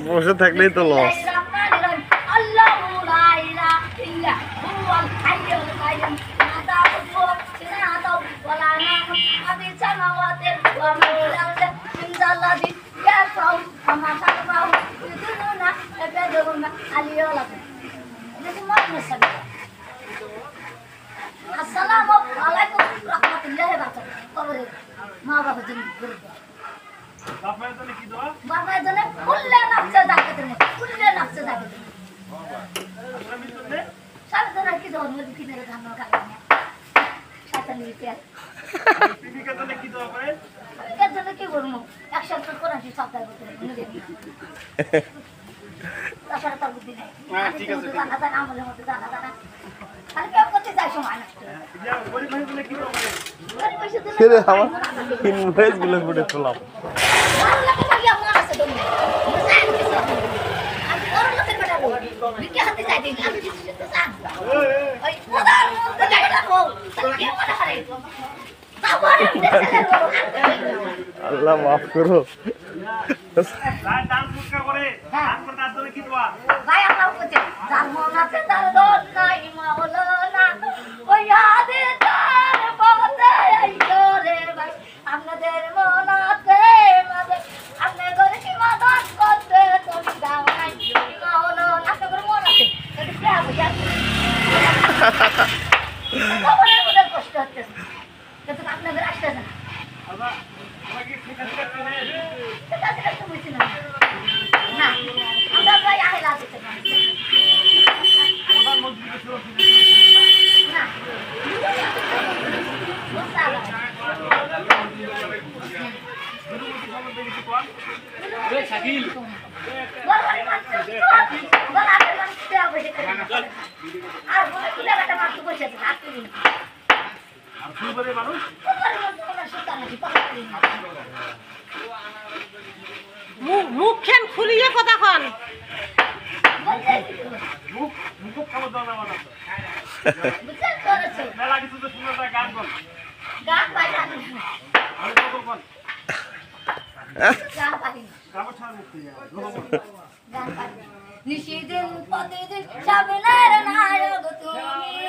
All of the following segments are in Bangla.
বসে থাকলেই তো লস। আসসালামু আলাইকুম রাহমাতুল্লাহি ওয়া বারাকাতুহু। মা বাবা জন্য বাবার জন্য কি দোয়া? বাবার জন্য কুল্লে নফসে জাকাতুন, কুল্লে নফসে জাকাতুন। স্বামীর জন্য? স্বামীর জন্য কি দোয়া? মুদি কিনে ধান খাই না। শাতানি পেল। বিবিকার জন্য কি দোয়া করেন? বিবিকার জন্য কি করব? 100 কোরআন শরীফ সপ্তাহে করতে মুদি। তাছাড়া তার বুদ্ধি নাই। হ্যাঁ ঠিক আছে। জানা জানা আমলের মধ্যে জানা জানা। খালি কেউ করতে চাই সময় নষ্ট। ইয়া গরিব মানুষের জন্য কি দোয়া করেন? গরিব মানুষের জন্য ছেড়ে আমার ইনভয়েস গুলো ফুটে তোলাম। আল্লাহ মাফ করো। আপনাদের মনাতে আপনার ঘরে কি মাদত করতে তুমি দাও নাই হলো আপনার ঘরে মন আছে কষ্ট হচ্ছে কিন্তু আপনার ঘরে আসতে না না আমরা ভাই আহে লাগছে না শাকিল আর বলে কি লাগাটা মারতে বসে আছে আপনি দিন আর ফুল করে মানুষ মুখখান খুলিয়ে কথা কন মুখ মুখ খাবার দাও না মানে বুঝছেন করেছে মেলা কিছু তো সুন্দর গান বল গান পাই না আর কত বল গান পাই গান ছাড় মুক্তি গান পাই নিশিদিন প্রতিদিন সাবনের নায়ক তুমি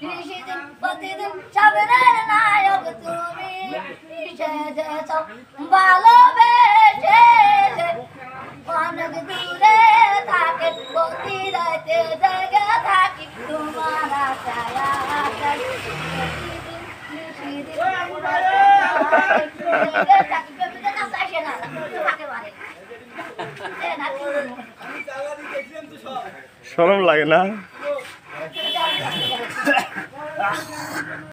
নিশিদিন প্রতিদিন সাবনের নায়ক তুমি সেজেছ ভালোবেসে অনেক দূরে থাকে প্রতি রাতে জেগে থাকি তোমার আশায় নিশিদিন জেগে থাকি বেবিদের কাছে আসে না থাকে বারে শরম লাগে না?